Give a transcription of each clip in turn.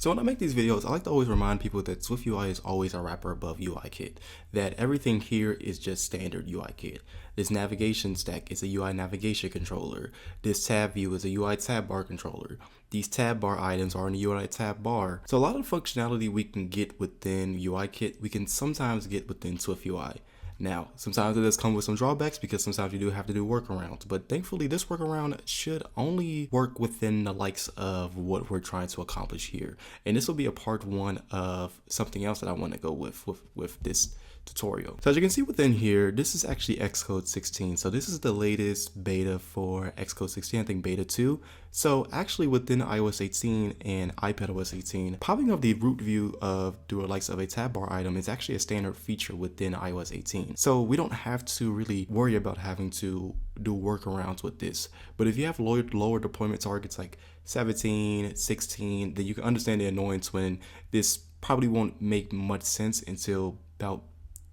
So when I make these videos, I like to always remind people that SwiftUI is always a wrapper above UIKit, that everything here is just standard UIKit. This navigation stack is a UI navigation controller. This tab view is a UI tab bar controller. These tab bar items are in the UI tab bar. So a lot of functionality we can get within UIKit, we can sometimes get within SwiftUI. Now, sometimes it does come with some drawbacks because sometimes you do have to do workarounds, but thankfully this workaround should only work within the likes of what we're trying to accomplish here. And this will be a part one of something else that I want to go with this tutorial. So as you can see within here, this is actually Xcode 16. So this is the latest beta for Xcode 16, I think beta 2. So actually within iOS 18 and iPadOS 18, popping up the root view of the likes of a tab bar item is actually a standard feature within iOS 18. So we don't have to really worry about having to do workarounds with this. But if you have lower deployment targets like 17, 16, then you can understand the annoyance when this probably won't make much sense until about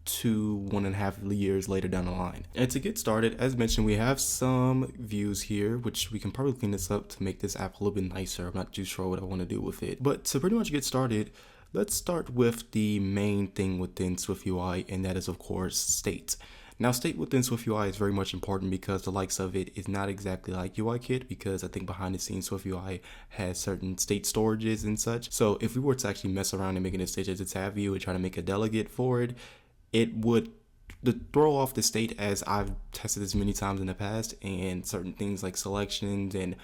1.5 years later down the line. And to get started, as mentioned, we have some views here, which we can probably clean this up to make this app a little bit nicer. I'm not too sure what I want to do with it. But to pretty much get started, let's start with the main thing within SwiftUI, and that is of course state. Now state within SwiftUI is very much important because the likes of it is not exactly like UIKit, because I think behind the scenes SwiftUI has certain state storages and such. So if we were to actually mess around and making a state as a tab view and try to make a delegate for it, it would throw off the state, as I've tested this many times in the past, and certain things like selections and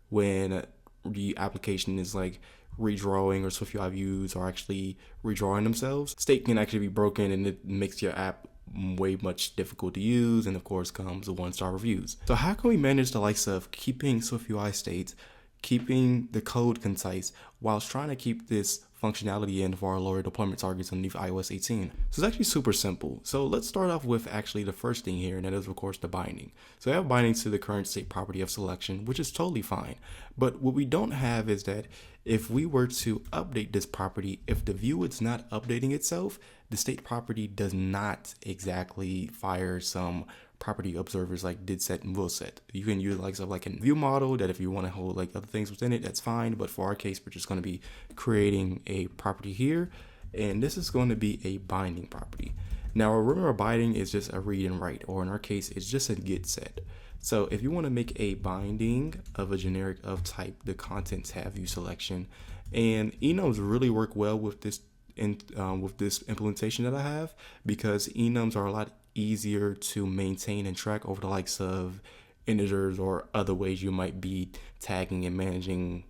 when the application is like redrawing or SwiftUI views are actually redrawing themselves, state can actually be broken and it makes your app way much difficult to use, and of course comes the 1-star reviews. So how can we manage the likes of keeping SwiftUI states, keeping the code concise, whilst trying to keep this functionality in for our lower deployment targets underneath iOS 18? So it's actually super simple. So let's start off with actually the first thing here, and that is of course the binding. So we have binding to the current state property of selection, which is totally fine. But what we don't have is that if we were to update this property, if the view is not updating itself, the state property does not exactly fire some property observers like did set and will set. You can use likes of like a view model that if you want to hold like other things within it, that's fine. But for our case, we're just going to be creating a property here, and this is going to be a binding property. Now remember, binding is just a read and write, or in our case, it's just a get set. So if you want to make a binding of a generic of type the content tab view selection, and enums really work well with this with this implementation that I have, because enums are a lot easier to maintain and track over the likes of integers or other ways you might be tagging and managing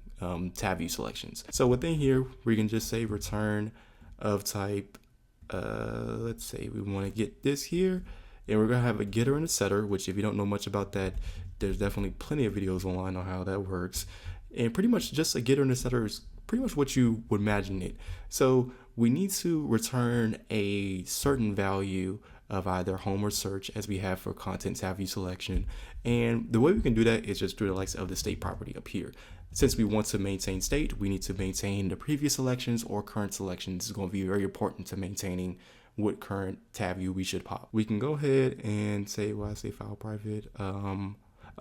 tab view selections. So within here, we can just say return of type, let's say we want to get this here, and we're going to have a getter and a setter, which if you don't know much about that, there's definitely plenty of videos online on how that works. And pretty much just a getter and a setter is pretty much what you would imagine it. So we need to return a certain value of either home or search, as we have for content tab view selection. And the way we can do that is just through the likes of the state property up here. Since we want to maintain state, we need to maintain the previous selections or current selections. This is going to be very important to maintaining what current tab view we should pop. We can go ahead and say, well, I say file private.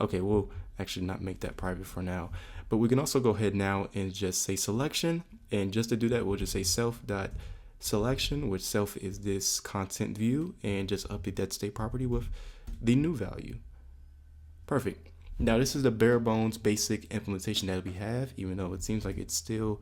Okay, we'll actually not make that private for now, but we can also go ahead now and just say selection. And just to do that, we'll just say self.selection, which self is this content view, and just update that state property with the new value. Perfect. Now this is the bare bones basic implementation that we have, even though it seems like it's still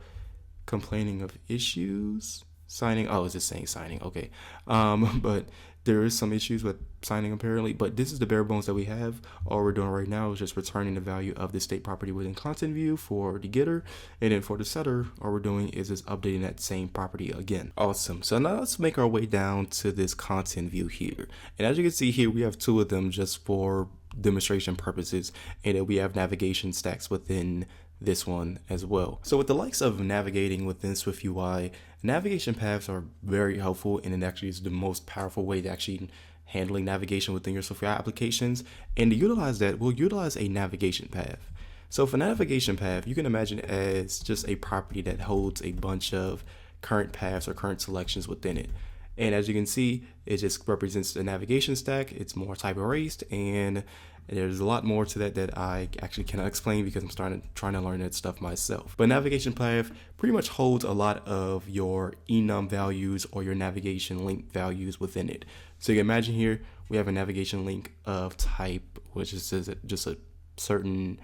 complaining of issues. Signing, oh, it's just saying signing, okay. But there is some issues with signing apparently, but this is the bare bones that we have. All we're doing right now is just returning the value of the state property within content view for the getter, and then for the setter, all we're doing is just updating that same property again. Awesome. So now let's make our way down to this content view here. And as you can see here, we have two of them just for demonstration purposes, and then we have navigation stacks within this one as well. So with the likes of navigating within SwiftUI, navigation paths are very helpful, and it actually is the most powerful way to actually handling navigation within your SwiftUI applications. And to utilize that, we'll utilize a navigation path. So for navigation path, you can imagine it as just a property that holds a bunch of current paths or current selections within it. And as you can see, it just represents the navigation stack. It's more type erased, and And there's a lot more to that that I actually cannot explain because I'm trying to learn that stuff myself. But navigation path pretty much holds a lot of your enum values or your navigation link values within it. So you can imagine here we have a navigation link of type, which is just a certain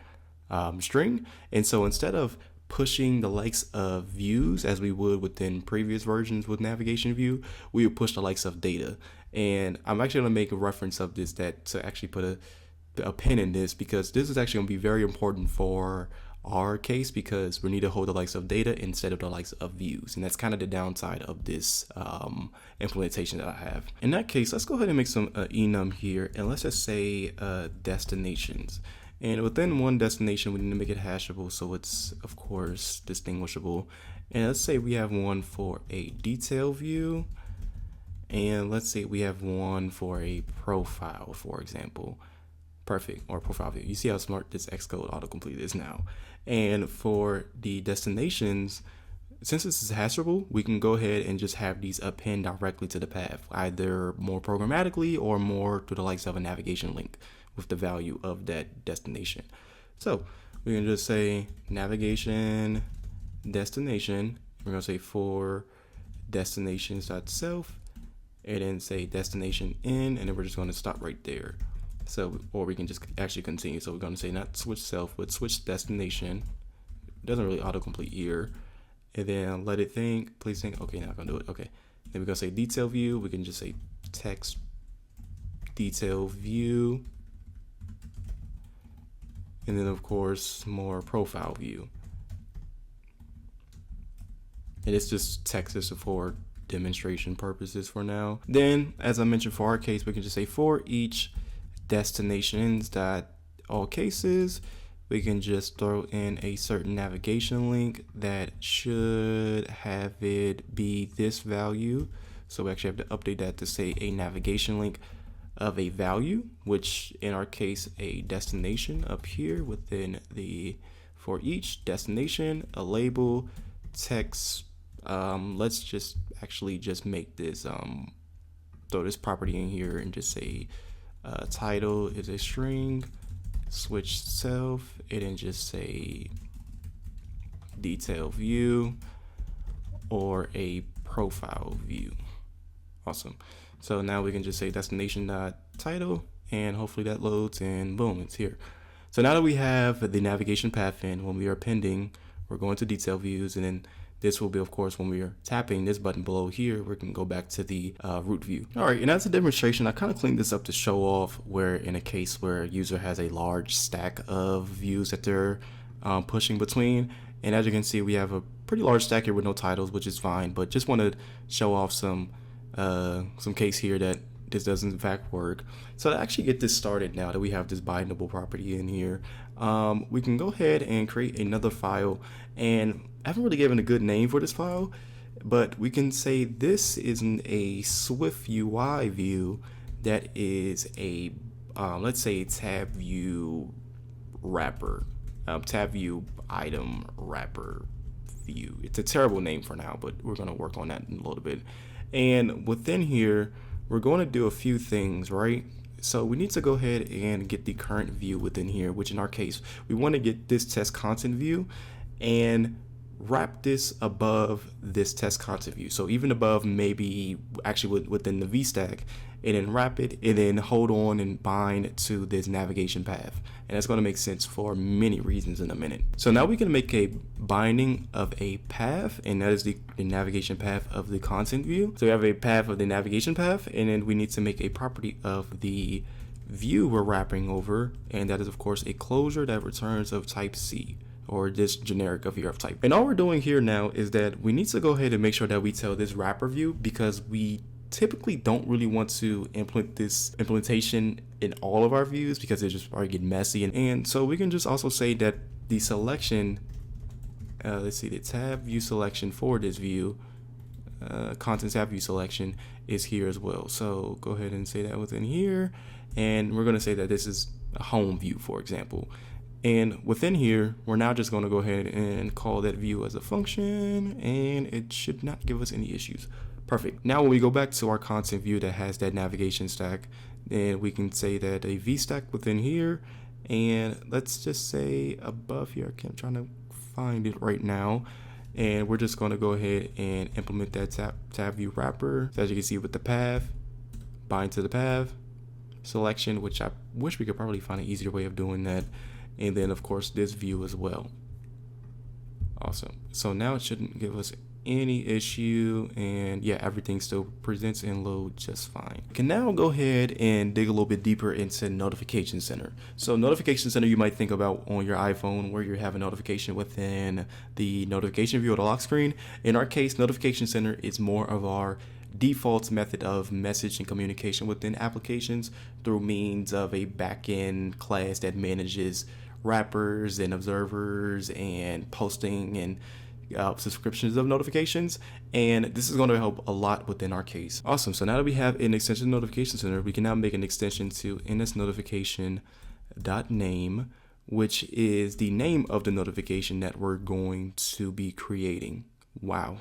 string. And so instead of pushing the likes of views as we would within previous versions with navigation view, we would push the likes of data. And I'm actually going to make a reference of this to actually put a pin in this, because this is actually going to be very important for our case, because we need to hold the likes of data instead of the likes of views. And that's kind of the downside of this implementation that I have. In that case, let's go ahead and make some enum here, and let's just say destinations. And within one destination, we need to make it hashable, so it's of course distinguishable. And let's say we have one for a detail view, and let's say we have one for a profile, for example. Perfect, or profile view. You see how smart this Xcode autocomplete is now. And for the destinations, since this is hashable, we can go ahead and just have these append directly to the path, either more programmatically or more to the likes of a navigation link with the value of that destination. So we can just say navigation destination. We're gonna say for destinations.self, and then say destination in, and then we're just gonna stop right there. So, or we can just actually continue. So we're gonna say not switch self, but switch destination. It doesn't really autocomplete here. And then let it think, please think, okay, now I'm gonna do it, okay. Then we're gonna say detail view, we can just say text detail view. And then of course, more profile view. And it's just text is for demonstration purposes for now. Then, as I mentioned for our case, we can just say for each destinations dot all cases, we can just throw in a certain navigation link that should have it be this value. So we actually have to update that to say a navigation link of a value, which in our case, a destination up here within the for each destination, a label, text. Let's just actually just make this, throw this property in here and just say title is a string, switch self, and then just say detail view or a profile view. Awesome. So now we can just say destination.title, and hopefully that loads, and boom, it's here. So now that we have the navigation path in, when we are appending, we're going to detail views, and then this will be, of course, when we are tapping this button below here, we can go back to the root view. All right, and as a demonstration, I kind of cleaned this up to show off where in a case where a user has a large stack of views that they're pushing between. And as you can see, we have a pretty large stack here with no titles, which is fine, but just want to show off some case here that this doesn't in fact work. So to actually get this started, now that we have this bindable property in here, we can go ahead and create another file. And I haven't really given a good name for this file, but we can say this isn't a SwiftUI view that is a, let's say, tab view wrapper, tab view item wrapper view. It's a terrible name for now, but we're going to work on that in a little bit. And within here, we're going to do a few things, right? So we need to go ahead and get the current view within here, which in our case, we want to get this test content view and wrap this above this test content view. So even above, maybe actually within the VStack, and then wrap it, and then hold on and bind to this navigation path. And that's going to make sense for many reasons in a minute. So now we can make a binding of a path, and that is the navigation path of the content view. So we have a path of the navigation path, and then we need to make a property of the view we're wrapping over, and that is of course a closure that returns of type C, or this generic of here of type. And all we're doing here now is that we need to go ahead and make sure that we tell this wrapper view, because we typically don't really want to implement this implementation in all of our views because it just probably get messy. And so we can just also say that the selection, let's see, the tab view selection for this view, content tab view selection is here as well. So go ahead and say that within here. And we're going to say that this is a home view, for example. And within here, we're now just going to go ahead and call that view as a function, and it should not give us any issues. Perfect. Now when we go back to our content view that has that navigation stack, Then we can say that a VStack within here, and let's just say above here. I'm trying to find it right now. And we're just going to go ahead and implement that tab view wrapper. So as you can see with the path, bind to the path, selection, which I wish we could probably find an easier way of doing that. And then of course this view as well. Awesome. So now it shouldn't give us any issue, and yeah, everything still presents and loads just fine. We can now go ahead and dig a little bit deeper into Notification Center. So Notification Center, you might think about on your iPhone where you have a notification within the notification view of the lock screen. In our case, Notification Center is more of our default method of message and communication within applications through means of a backend class that manages wrappers and observers and posting and subscriptions of notifications, and this is going to help a lot within our case. Awesome. So now that we have an extension notification center, we can now make an extension to nsNotification.name, which is the name of the notification that we're going to be creating. Wow.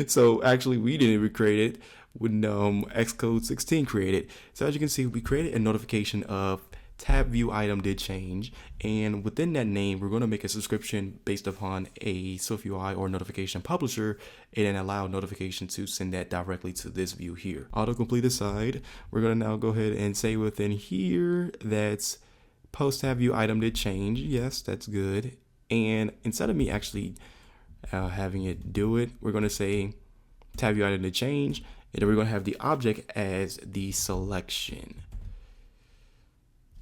So actually we didn't even create it when Xcode 16 created. So as you can see, we created a notification of tab view item did change, and within that name we're going to make a subscription based upon a SwiftUI or notification publisher, and then allow notification to send that directly to this view here. Autocomplete aside, we're going to now go ahead and say within here that's post tab view item did change. Yes, that's good. And instead of me actually having it do it, we're going to say tab view item did change, and then we're going to have the object as the selection.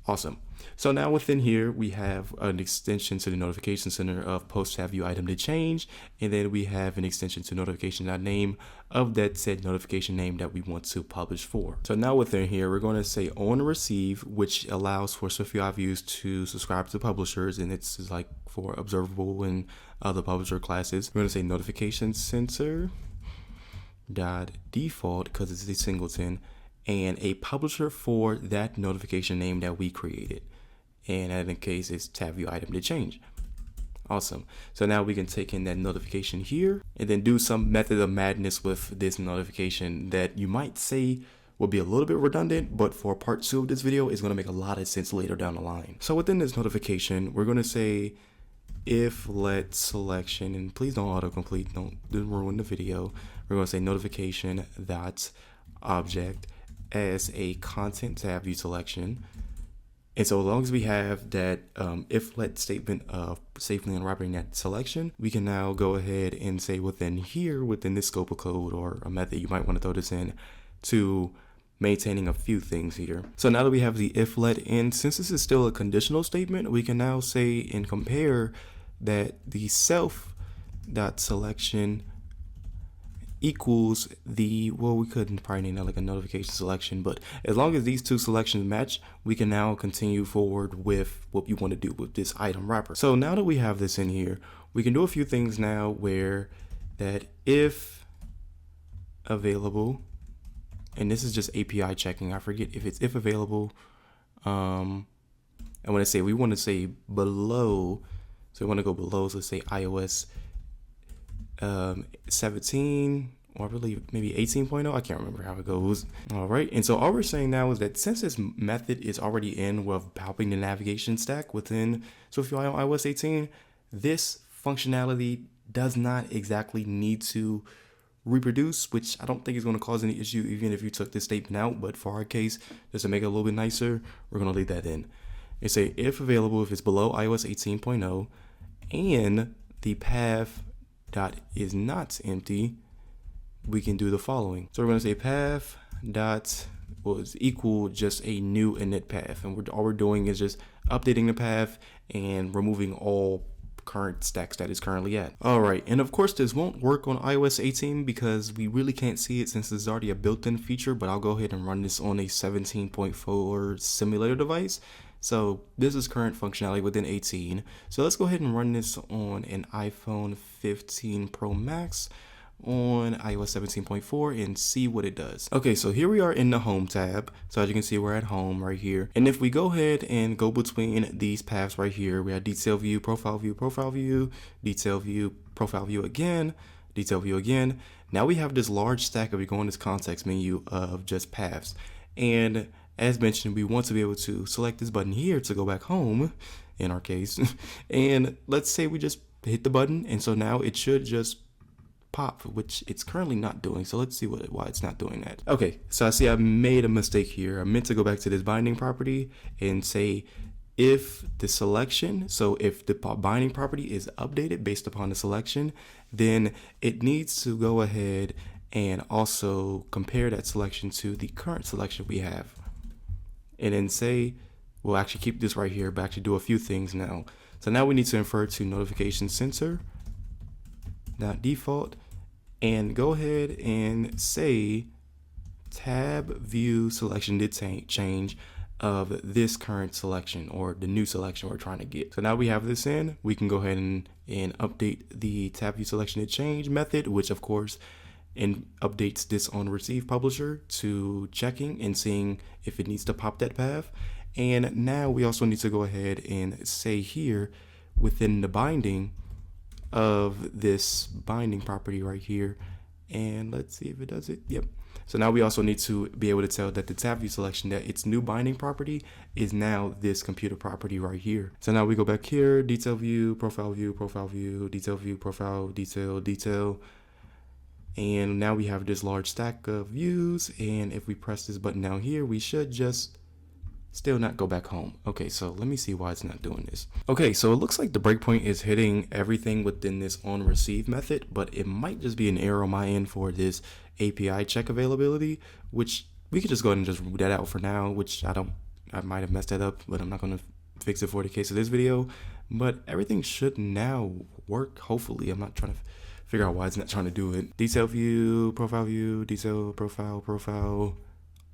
Awesome. So now within here, we have an extension to the notification center of post tab view item did change. And then we have an extension to notification.name of that said notification name that we want to publish for. So now within here, we're going to say on receive, which allows for SwiftUI views to subscribe to publishers. And it's like for observable and other publisher classes. We're going to say notification center dot default, because it's a singleton, and a publisher for that notification name that we created. And in the case, it's tab view item did change. Awesome. So now we can take in that notification here and then do some method of madness with this notification that you might say will be a little bit redundant, but for part 2 of this video, it's going to make a lot of sense later down the line. So within this notification, we're going to say if let selection, and please don't autocomplete, don't ruin the video. We're going to say notification dot object as a content tab view selection. And so as long as we have that if let statement of safely unwrapping that selection, we can now go ahead and say within here, within this scope of code or a method, you might want to throw this in to maintaining a few things here. So now that we have the if let in, since this is still a conditional statement, we can now say and compare that the self dot selection equals the, well, we couldn't probably name that like a notification selection, but as long as these two selections match, we can now continue forward with what you want to do with this item wrapper. So now that we have this in here, we can do a few things now where that if available, and this is just API checking, I forget if it's if available, I want to say, we want to say below, so we want to go below, so let's say iOS 17, or I believe maybe 18.0. I can't remember how it goes. All right. And so all we're saying now is that since this method is already in with helping the navigation stack within SwiftUI on iOS 18, this functionality does not exactly need to reproduce, which I don't think is going to cause any issue even if you took this statement out. But for our case, just to make it a little bit nicer, we're going to leave that in. And say if available, if it's below iOS 18.0 and the path dot is not empty, we can do the following. So we're going to say path dot is equal just a new init path, and all we're doing is just updating the path and removing all current stacks that is currently at. All right, and of course this won't work on iOS 18 because we really can't see it since it's already a built-in feature, but I'll go ahead and run this on a 17.4 simulator device. So this is current functionality within 18. So let's go ahead and run this on an iPhone 15 Pro Max on iOS 17.4 and see what it does. Okay, so here we are in the home tab. So as you can see, we're at home right here. And if we go ahead and go between these paths right here, we have detail view, profile view, profile view, detail view, profile view again, detail view again. Now we have this large stack if we go in this context menu of just paths. And as mentioned, we want to be able to select this button here to go back home, in our case. And let's say we just hit the button, and so now it should just pop, which it's currently not doing. So let's see why it's not doing that. Okay, so I see I made a mistake here. I meant to go back to this binding property and say if the selection, so if the binding property is updated based upon the selection, then it needs to go ahead and also compare that selection to the current selection we have. And then say, we'll actually keep this right here, but actually do a few things now. So now we need to infer to notification sensor, not default, and go ahead and say tab view selection did change of this current selection or the new selection we're trying to get. So now we have this in, we can go ahead and update the tab view selection did change method, which of course updates this on receive publisher to checking and seeing if it needs to pop that path. And now we also need to go ahead and say here within the binding of this binding property right here, and let's see if it does it. Yep. So now we also need to be able to tell that the tab view selection, that its new binding property is now this computer property right here. So now we go back here, detail view, profile view, profile view, detail view, profile, detail, detail. And now we have this large stack of views. And if we press this button down here, we should just still not go back home. Okay, so let me see why it's not doing this. Okay, so it looks like the breakpoint is hitting everything within this on receive method, but it might just be an error on my end for this API check availability, which we could just go ahead and just root that out for now, which I might have messed that up, but I'm not going to fix it for the case of this video. But everything should now work, hopefully. I'm not trying to figure out why it's not trying to do it. Detail view, detail, profile,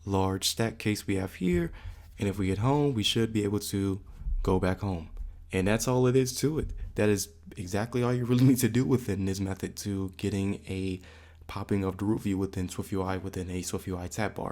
large stack case we have here. And if we get home, we should be able to go back home. And that's all it is to it. That is exactly all you really need to do within this method to getting a popping of the root view within SwiftUI within a SwiftUI tab bar.